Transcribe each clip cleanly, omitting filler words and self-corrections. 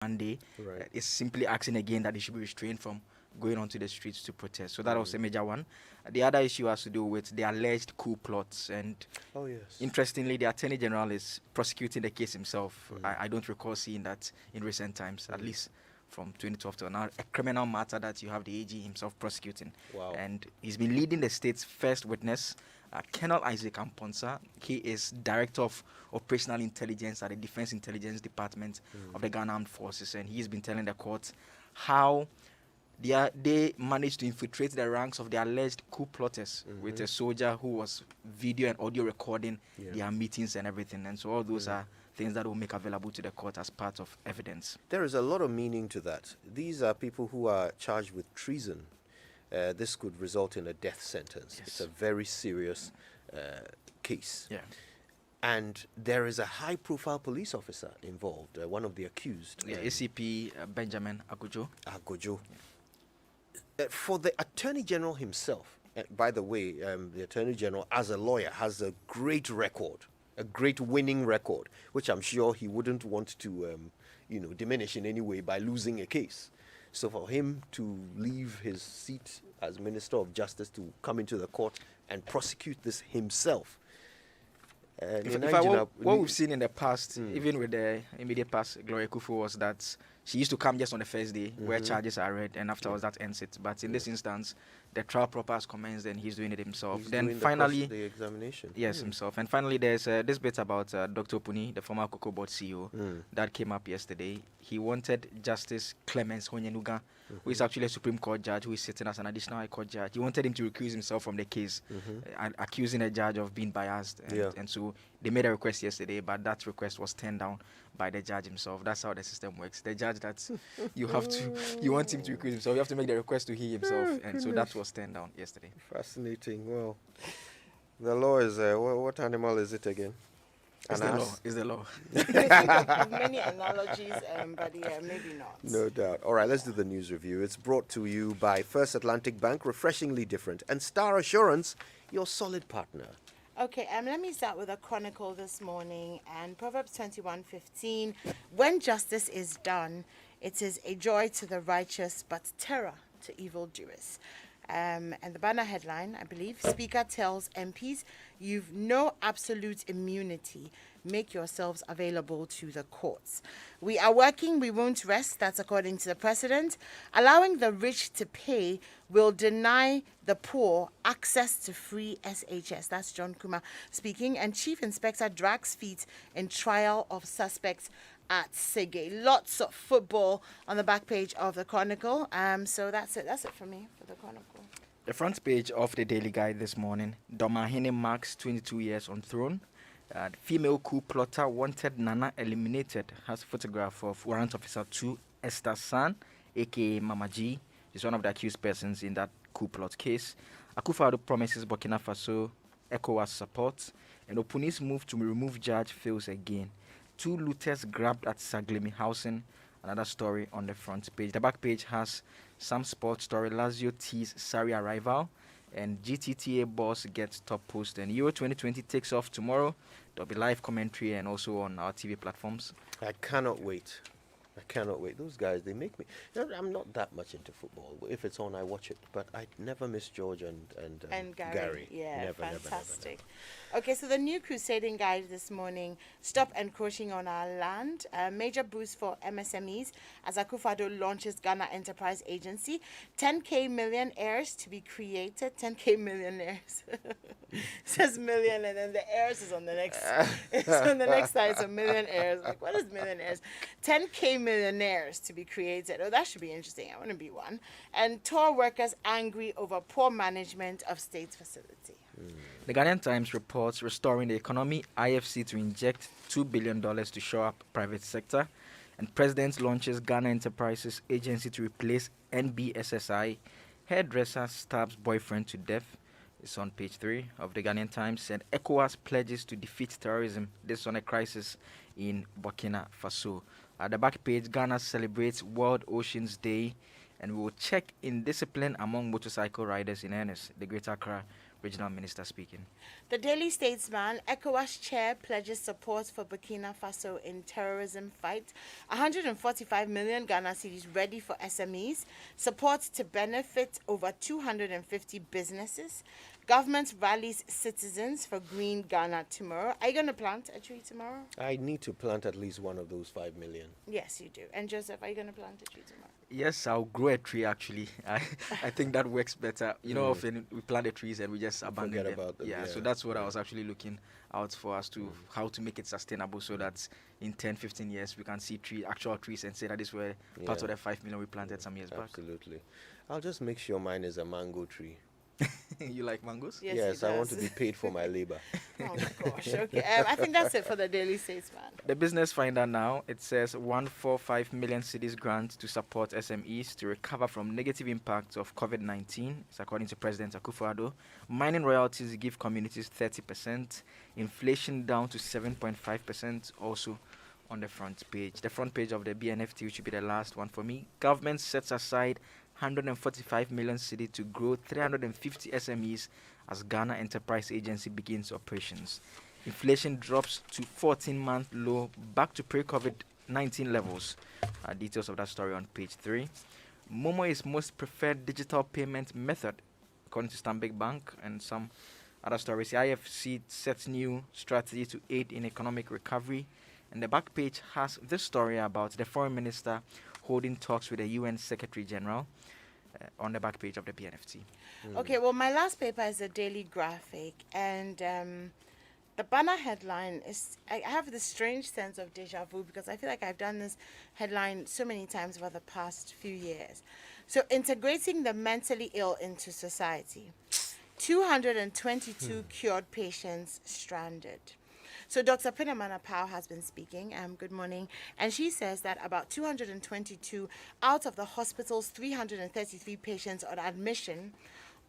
Monday, Right. is simply asking again that he should be restrained from going onto the streets to protest. So that was a major one. The other issue has to do with the alleged coup plots. And Oh, yes. interestingly, the Attorney General is prosecuting the case himself. I don't recall seeing that in recent times, at least from 2012 to now, a criminal matter that you have the AG himself prosecuting. Wow. And he's been leading the state's first witness, Colonel Isaac Amponsa. He is Director of Operational Intelligence at the Defense Intelligence Department of the Ghana Armed Forces. And he's been telling the court how they managed to infiltrate the ranks of the alleged coup plotters with a soldier who was video and audio recording their meetings and everything. And so all those are things that will make available to the court as part of evidence. There is a lot of meaning to that. These are people who are charged with treason. This could result in a death sentence. Yes. It's a very serious case. Yeah. And there is a high-profile police officer involved, one of the accused. Yeah, ACP Benjamin Agujo. Agojo. For the Attorney General himself, by the way, the Attorney General, as a lawyer, has a great record, a great winning record, which I'm sure he wouldn't want to, diminish in any way by losing a case. So for him to leave his seat as Minister of Justice to come into the court and prosecute this himself. What we've seen in the past, even with the immediate past, Gloria Kufu, was that she used to come just on the first day where charges are read, and afterwards that ends it. But in this instance, the trial proper has commenced and he's doing it himself. He's Then doing finally, the examination. yes, himself. And finally, there's this bit about Dr. Puni, the former Cocoa Board CEO, that came up yesterday. He wanted Justice Clemens Honyenuga, who is actually a Supreme Court judge, who is sitting as an additional High Court judge. He wanted him to recuse himself from the case, accusing a judge of being biased. And so they made a request yesterday, but that request was turned down by the judge himself. That's how the system works. The judge that you want him to recuse himself, you have to make the request to he himself. And so that was turned down yesterday. Fascinating. Well, the law is, what animal is it again? It's the law. It's the law. Of many analogies, but yeah, maybe not. No doubt. All right, let's do the news review. It's brought to you by First Atlantic Bank, refreshingly different, and Star Assurance, your solid partner. Okay, let me start with a chronicle this morning and Proverbs 21:15. When justice is done, it is a joy to the righteous, but terror to evildoers. And the banner headline, I believe, Speaker tells MPs, you've no absolute immunity. Make yourselves available to the courts. We are working, we won't rest. That's according to the president. Allowing the rich to pay will deny the poor access to free SHS. That's John Kuma speaking. And Chief Inspector drags feet in trial of suspects at Sege. Lots of football on the back page of the Chronicle. So that's it. That's it for me for the Chronicle. The front page of the Daily Guide this morning, Domahine marks 22 years on throne. Female coup plotter wanted Nana eliminated, has photograph of Warrant Officer 2, Esther San, aka Mama G. She's one of the accused persons in that coup plot case. Akufo-Addo promises Burkina Faso ECOWAS support. And Opuni's move to remove judge fails again. 2 looters grabbed at Saglemi housing. Another story on the front page. The back page has some sports story. Lazio tease Sarri arrival. And GTTA boss gets top post. And Euro 2020 takes off tomorrow. There'll be live commentary and also on our TV platforms. I cannot wait. I cannot wait. Those guys, they make me... I'm not that much into football. If it's on, I watch it. But I never miss George and Gary. Yeah, never, fantastic. Okay, so the new crusading guide this morning, Stop Encroaching on Our Land, a major boost for MSMEs as Akufo-Addo launches Ghana Enterprise Agency, 10K millionaires to be created, 10K millionaires. Says million and then the heirs is on the next, it's on the next side, so millionaires. Like, what is millionaires? 10K millionaires to be created. Oh, that should be interesting. I want to be one. And tour workers angry over poor management of state facility. The Ghanaian Times reports restoring the economy, IFC to inject $2 billion to shore up private sector, and President launches Ghana Enterprises Agency to replace NBSSI. Hairdresser stabs boyfriend to death. It's on page 3 of the Ghanaian Times. And ECOWAS pledges to defeat terrorism. This on a crisis in Burkina Faso. At the back page, Ghana celebrates World Oceans Day, and we will check indiscipline among motorcycle riders in earnest. The Greater Accra regional minister speaking. The Daily Statesman, ECOWAS chair pledges support for Burkina Faso in terrorism fight. 145 million Ghana cedis ready for SMEs. Support to benefit over 250 businesses. Government rallies citizens for Green Ghana tomorrow. Are you going to plant a tree tomorrow? I need to plant at least one of those 5 million. Yes, you do. And Joseph, are you going to plant a tree tomorrow? Yes, I'll grow a tree actually. I think that works better. You know, often we plant the trees and we just abandon Forget them. about them, Yeah, so yeah. that's what I was actually looking out for as to how to make it sustainable so that in 10, 15 years we can see actual trees and say that is where part Yeah. of the 5 million we planted some years back. Absolutely. I'll just make sure mine is a mango tree. You like mangoes? Yes, Yes, he I want to does. be paid for my labor. Oh my gosh. Okay. I think that's it for the Daily Statesman. The Business Finder now, it says 145 million cedis grant to support SMEs to recover from negative impacts of COVID-19. It's according to President Akufo-Addo. Mining royalties give communities 30%. Inflation down to 7.5%. Also on the front page. The front page of the BNFT, which should be the last one for me. Government sets aside 145 million cedi to grow 350 SMEs as Ghana Enterprise Agency begins operations. Inflation drops to 14-month low, back to pre-COVID-19 levels. Details of that story on page 3. Momo is most preferred digital payment method, according to Stanbic Bank, and some other stories. The IFC sets new strategy to aid in economic recovery. And the back page has this story about the foreign minister holding talks with the UN Secretary General on the back page of the BNFT. Okay, well, my last paper is a Daily Graphic, and the banner headline is, I have this strange sense of deja vu because I feel like I've done this headline so many times over the past few years. So, integrating the mentally ill into society. 222 cured patients stranded. So Dr. Pinamana Pao has been speaking. Good morning. And she says that about 222 out of the hospital's 333 patients on admission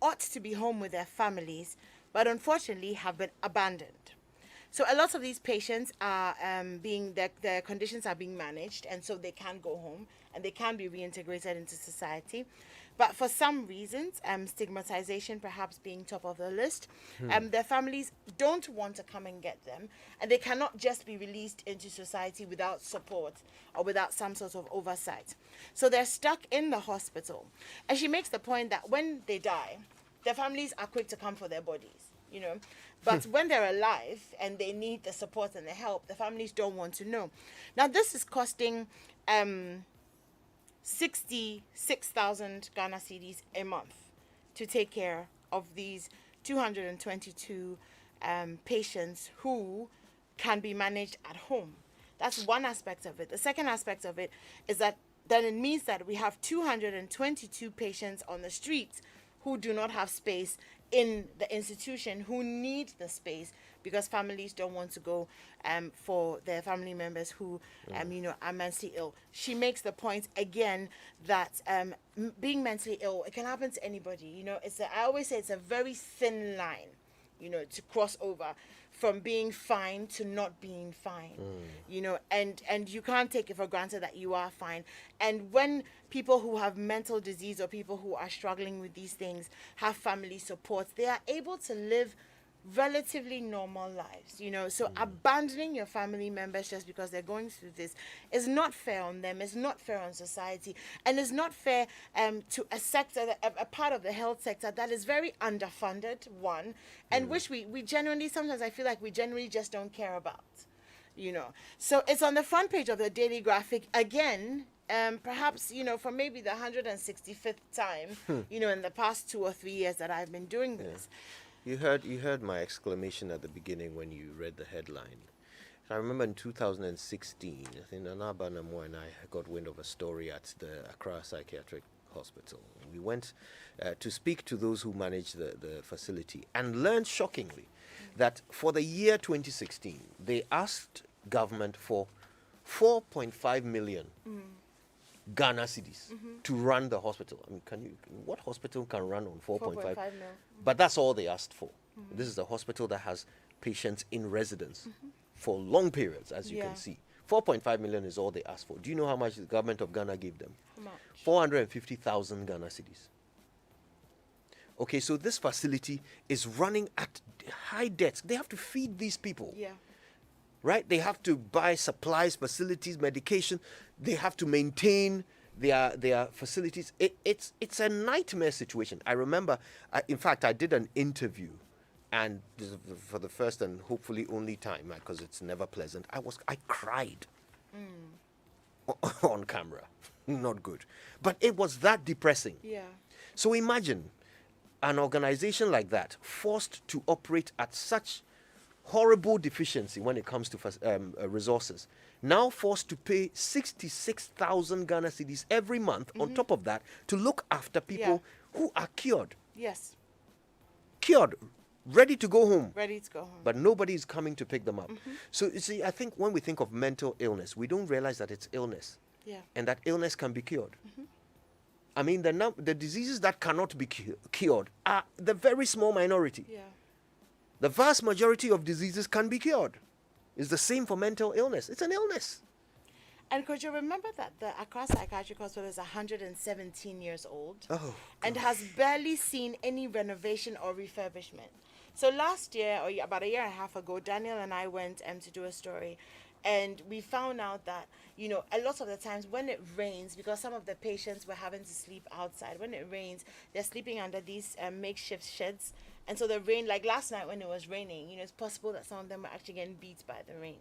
ought to be home with their families, but unfortunately have been abandoned. So a lot of these patients are their conditions are being managed, and so they can go home and they can be reintegrated into society. But for some reasons, stigmatization perhaps being top of the list, their families don't want to come and get them, and they cannot just be released into society without support or without some sort of oversight. So they're stuck in the hospital. And she makes the point that when they die, their families are quick to come for their bodies, you know. But when they're alive and they need the support and the help, the families don't want to know. Now, this is costing 66,000 Ghana cedis a month to take care of these 222 patients who can be managed at home. That's one aspect of it. The second aspect of it is that then it means that we have 222 patients on the streets who do not have space in the institution, who need the space because families don't want to go for their family members who are mentally ill. She makes the point again that being mentally ill, it can happen to anybody. You know, I always say it's a very thin line, you know, to cross over from being fine to not being fine, you know, and you can't take it for granted that you are fine. And when people who have mental disease or people who are struggling with these things have family support, they are able to live relatively normal lives, you know. So abandoning your family members just because they're going through this is not fair on them, it's not fair on society, and it's not fair to a sector, a part of the health sector that is very underfunded, one, and which we generally, sometimes I feel like we generally just don't care about, you know. So it's on the front page of the Daily Graphic again. Perhaps, you know, for maybe the 165th time, you know, in the past 2 or 3 years that I've been doing this. You heard my exclamation at the beginning when you read the headline. I remember in 2016, I think Nana Banamo and I got wind of a story at the Accra Psychiatric Hospital. We went to speak to those who manage the facility and learned shockingly that for the year 2016, they asked government for 4.5 million Ghana cedis to run the hospital. I mean, what hospital can run on 4.5 mil. But that's all they asked for. This is a hospital that has patients in residence for long periods, as you can see. 4.5 million is all they asked for. Do you know how much the government of Ghana gave them? How much? 450,000 Ghana cedis. Okay, so this facility is running at high debts. They have to feed these people. Yeah. Right? They have to buy supplies, facilities, medication. They have to maintain their facilities. It's a nightmare situation. I remember, in fact, I did an interview, and this is for the first and hopefully only time, because it's never pleasant. I cried on camera. Not good. But it was that depressing. Yeah. So imagine an organization like that forced to operate at such horrible deficiency when it comes to resources, now forced to pay 66,000 Ghana cedis every month on top of that to look after people who are cured, ready to go home. Ready to go home. But nobody is coming to pick them up. So you see, I think when we think of mental illness, we don't realize that it's illness. Yeah. And that illness can be cured. I mean, the diseases that cannot be cured are the very small minority. Yeah. The vast majority of diseases can be cured. It's the same for mental illness. It's an illness. And could you remember that the Accra Psychiatric Hospital is 117 years old and has barely seen any renovation or refurbishment? So last year, or about a year and a half ago, Daniel and I went to do a story, and we found out that, a lot of the times when it rains, because some of the patients were having to sleep outside, when it rains, they're sleeping under these makeshift sheds. And so the rain, like last night when it was raining, it's possible that some of them were actually getting beat by the rain.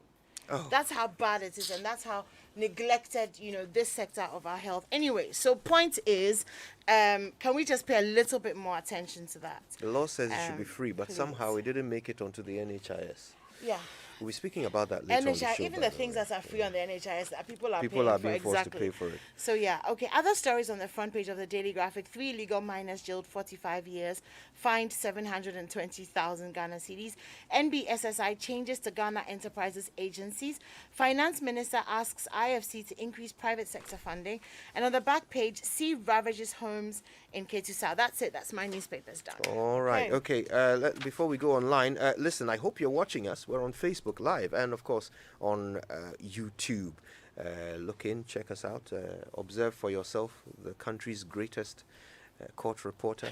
That's how bad it is, and that's how neglected, this sector of our health. Anyway, so point is, can we just pay a little bit more attention to that? The law says it should be free, but please. somehow it didn't make it onto the NHIS. Yeah. We'll be speaking about that later on the show. Even by the things way. that are free on the NHIS, that people are People paying are for. being forced to Exactly. pay for it. So yeah, okay. Other stories on the front page of the Daily Graphic: 3 illegal miners jailed 45 years, fined 720,000 Ghana cedis. NBSSI changes to Ghana Enterprises agencies. Finance Minister asks IFC to increase private sector funding. And on the back page, sea ravages homes in Ketu South. That's it. That's my newspaper's done. All right. Okay. Before we go online, listen, I hope you're watching us. We're on Facebook Live and, of course, on YouTube. Look in, check us out. Observe for yourself the country's greatest court reporter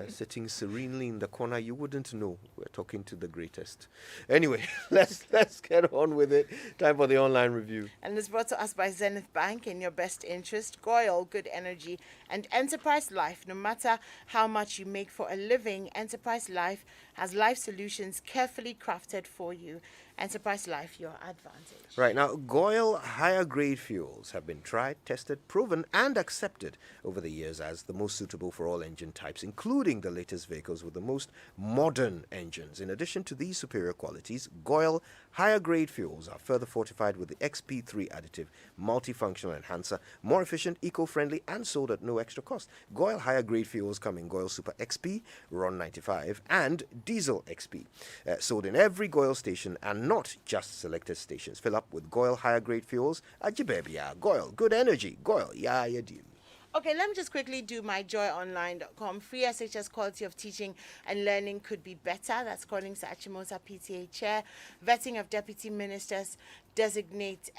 sitting serenely in the corner. You wouldn't know we're talking to the greatest. Anyway, let's get on with it. Time for the online review. And it's brought to us by Zenith Bank. In your best interest, Goyle, good energy, and Enterprise Life. No matter how much you make for a living, Enterprise Life has life solutions carefully crafted for you. Enterprise Life, your advantage. Right, now, Goyle higher grade fuels have been tried, tested, proven, and accepted over the years as the most suitable for all engine types, including the latest vehicles with the most modern engines. In addition to these superior qualities, Goyle higher grade fuels are further fortified with the XP3 additive, multifunctional enhancer, more efficient, eco-friendly, and sold at no extra cost. Goyle higher grade fuels come in Goyle Super XP, RON 95, and Diesel XP, sold in every Goyle station and not just selected stations. Fill up with Goyle higher grade fuels at Jibebia. Goyle, good energy. Goyle, yeah, you do. Okay, let me just quickly do myjoyonline.com. Free SHS quality of teaching and learning could be better. That's according to Achimota PTA chair. Vetting of deputy ministers designate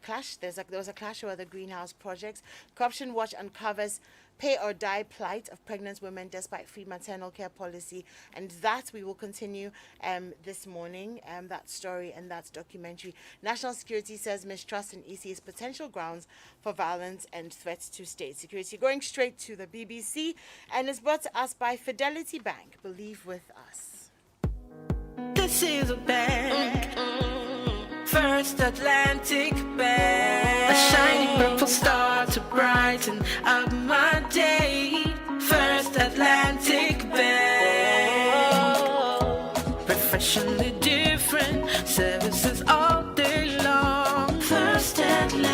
clash. There was a clash over the greenhouse projects. Corruption Watch uncovers pay or die plight of pregnant women despite free maternal care policy, and that we will continue this morning, that story and that documentary. National security says mistrust in EC is potential grounds for violence and threats to state security. Going straight to the BBC, and it's brought to us by Fidelity Bank. Believe with us. This is a bank, First Atlantic Bank, a shiny purple star to brighten up my day. First Atlantic Bank, professionally do.